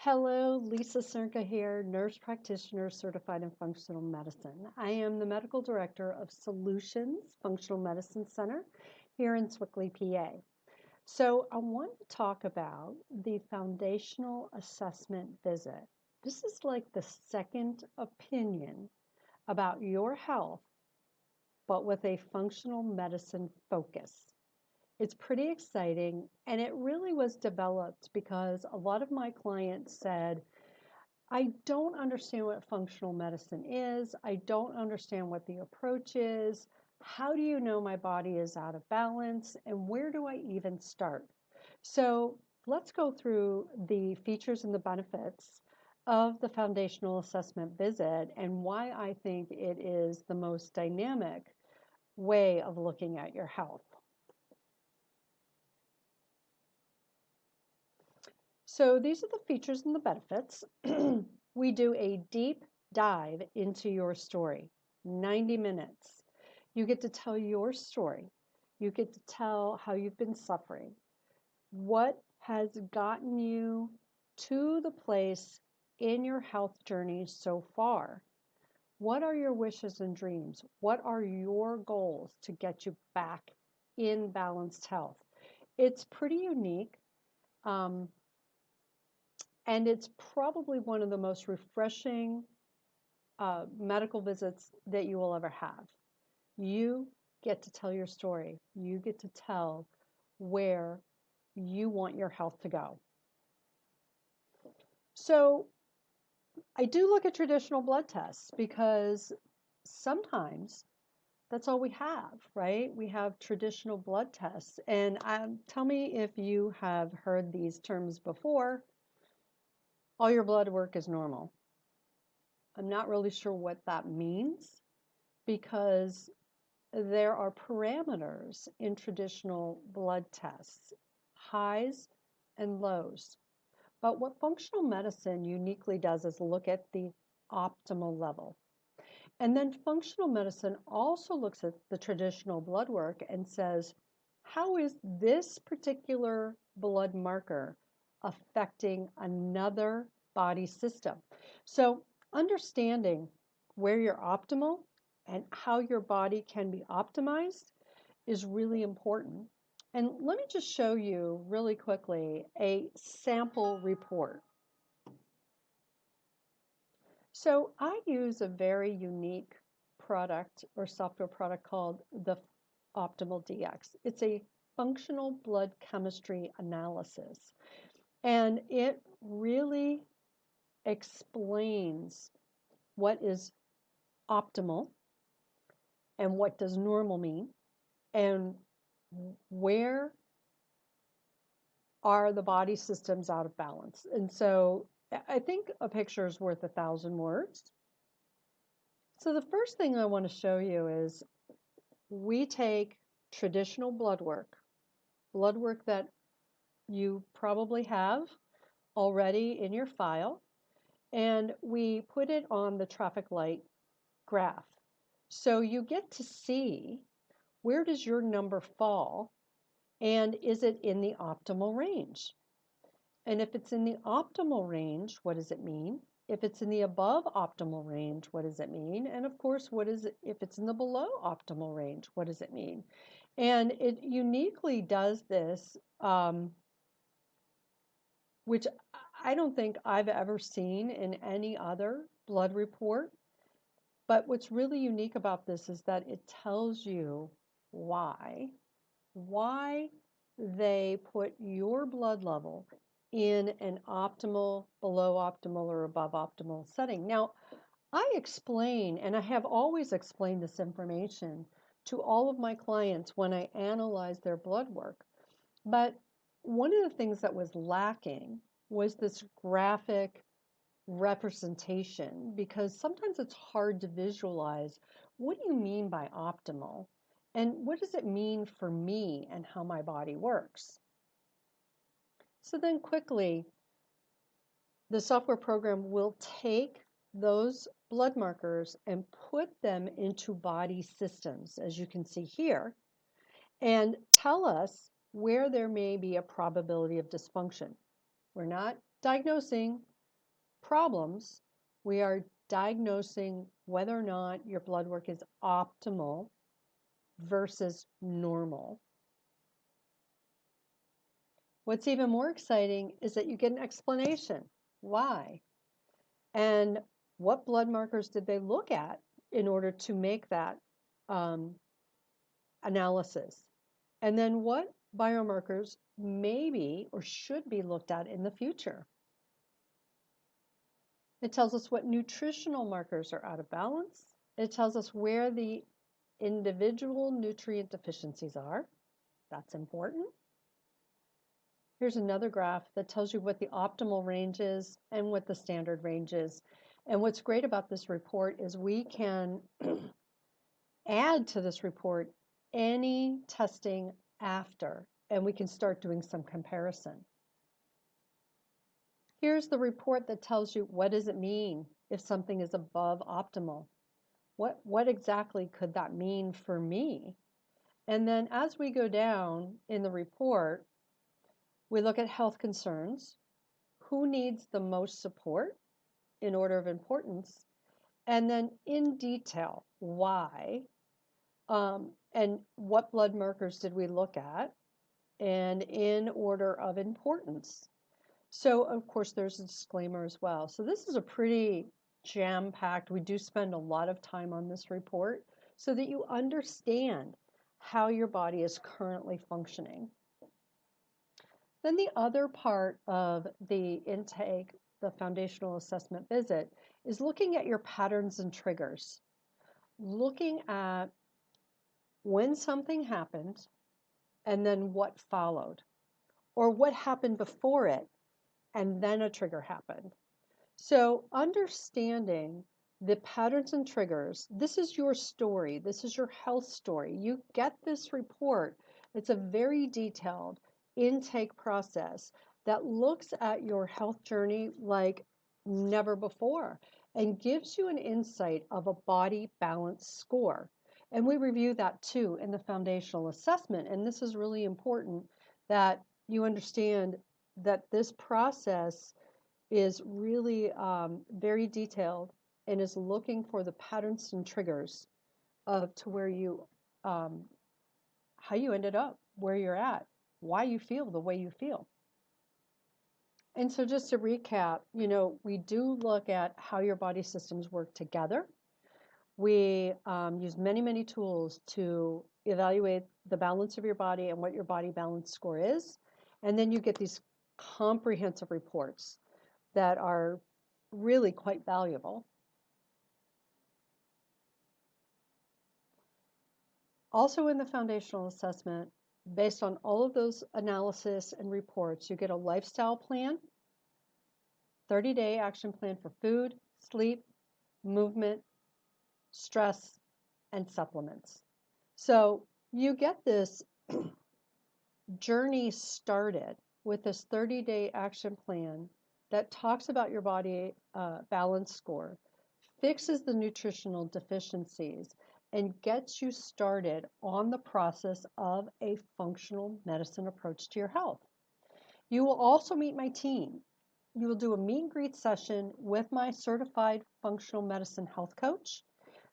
Hello, Lisa Cernka here, nurse practitioner certified in functional medicine. I am the medical director of Solutions Functional Medicine Center here in Swickley, PA. So I want to talk about the foundational assessment visit. This is like the second opinion about your health, but with a functional medicine focus. It's pretty exciting, and it really was developed because a lot of my clients said, I don't understand what functional medicine is. I don't understand what the approach is. How do you know my body is out of balance? And where do I even start? So let's go through the features and the benefits of the foundational assessment visit and why I think it is the most dynamic way of looking at your health. So these are the features and the benefits. We do a deep dive into your story, 90 minutes. You get to tell your story. You get to tell how you've been suffering, what has gotten you to the place in your health journey so far. What are your wishes and dreams? What are your goals to get you back in balanced health? It's pretty unique. And it's probably one of the most refreshing medical visits that you will ever have. You get to tell your story. You get to tell where you want your health to go. So I do look at traditional blood tests because sometimes that's all we have, right? We have traditional blood tests. And tell me if you have heard these terms before. All your blood work is normal. I'm not really sure what that means because there are parameters in traditional blood tests, highs and lows. But what functional medicine uniquely does is look at the optimal level. And then functional medicine also looks at the traditional blood work and says, how is this particular blood marker affecting another body system? So understanding where you're optimal and how your body can be optimized is really important. And let me just show you really quickly a sample report. So I use a very unique product or software product called the Optimal DX. It's a functional blood chemistry analysis. And it really explains what is optimal and what does normal mean and where are the body systems out of balance. And so I think a picture is worth 1,000 words. So the first thing I want to show you is we take traditional blood work that you probably have already in your file, and we put it on the traffic light graph. So you get to see where does your number fall and is it in the optimal range? And if it's in the optimal range, what does it mean? If it's in the above optimal range, what does it mean? And of course, what is it if it's in the below optimal range? What does it mean? And it uniquely does this, which I don't think I've ever seen in any other blood report. But what's really unique about this is that it tells you why they put your blood level in an optimal, below optimal, or above optimal setting. Now, I explain, and I have always explained this information to all of my clients when I analyze their blood work. But one of the things that was lacking was this graphic representation because sometimes it's hard to visualize what do you mean by optimal and what does it mean for me and how my body works. So then quickly, the software program will take those blood markers and put them into body systems, as you can see here, and tell us where there may be a probability of dysfunction. We're not diagnosing, problems. We are diagnosing whether or not your blood work is optimal versus normal. What's even more exciting is that you get an explanation. Why? And what blood markers did they look at in order to make that analysis? And then what biomarkers maybe or should be looked at in the future? It tells us what nutritional markers are out of balance. It tells us where the individual nutrient deficiencies are. That's important. Here's another graph that tells you what the optimal range is and what the standard range is. And what's great about this report is we can add to this report any testing after, and we can start doing some comparison. Here's the report that tells you what does it mean if something is above optimal. What exactly could that mean for me? And then as we go down in the report, we look at health concerns, who needs the most support in order of importance, and then in detail, why, and what blood markers did we look at, and in order of importance. So, of course, there's a disclaimer as well. So this is a pretty jam-packed, we do spend a lot of time on this report so that you understand how your body is currently functioning. Then the other part of the intake, the foundational assessment visit, is looking at your patterns and triggers. Looking at when something happened and then what followed, or what happened before it and then a trigger happened. So understanding the patterns and triggers, this is your story. This is your health story. You get this report. It's a very detailed intake process that looks at your health journey like never before and gives you an insight of a body balance score. And we review that too in the foundational assessment. And this is really important that you understand that this process is really very detailed and is looking for the patterns and triggers of to where you, how you ended up, where you're at, why you feel the way you feel. And so just to recap, we do look at how your body systems work together. We use many, many tools to evaluate the balance of your body and what your body balance score is. And then you get these comprehensive reports that are really quite valuable. Also in the foundational assessment, based on all of those analysis and reports, you get a lifestyle plan, 30-day action plan for food, sleep, movement, stress, and supplements. So you get this journey started with this 30-day action plan that talks about your body balance score, fixes the nutritional deficiencies, and gets you started on the process of a functional medicine approach to your health. You will also meet my team. You will do a meet and greet session with my certified functional medicine health coach.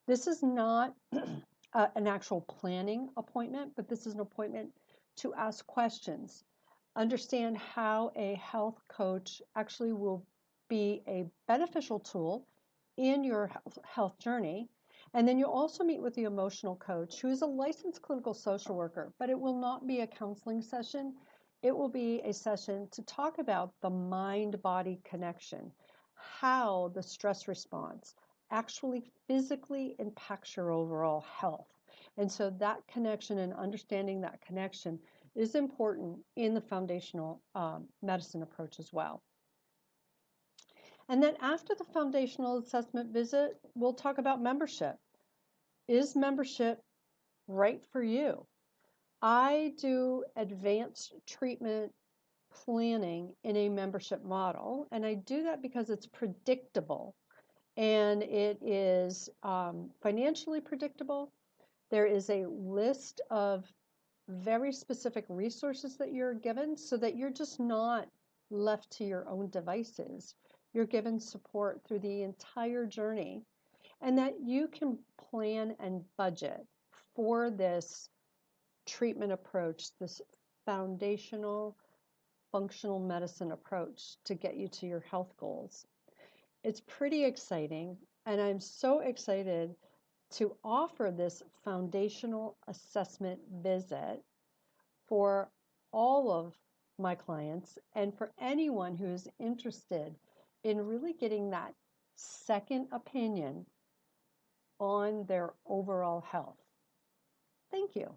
This is not an actual planning appointment, but this is an appointment to ask questions, understand how a health coach actually will be a beneficial tool in your health journey. And then you'll also meet with the emotional coach, who is a licensed clinical social worker, but it will not be a counseling session. It will be a session to talk about the mind-body connection, how the stress response actually physically impacts your overall health. And so that connection and understanding that connection is important in the foundational medicine approach as well. And then after the foundational assessment visit, we'll talk about membership. Is membership right for you? I do advanced treatment planning in a membership model, and I do that because it's predictable and it is financially predictable. There is a list of very specific resources that you're given so that you're just not left to your own devices. You're given support through the entire journey, and that you can plan and budget for this treatment approach, this foundational functional medicine approach to get you to your health goals. It's pretty exciting, and I'm so excited to offer this foundational assessment visit for all of my clients and for anyone who's interested in really getting that second opinion on their overall health. Thank you.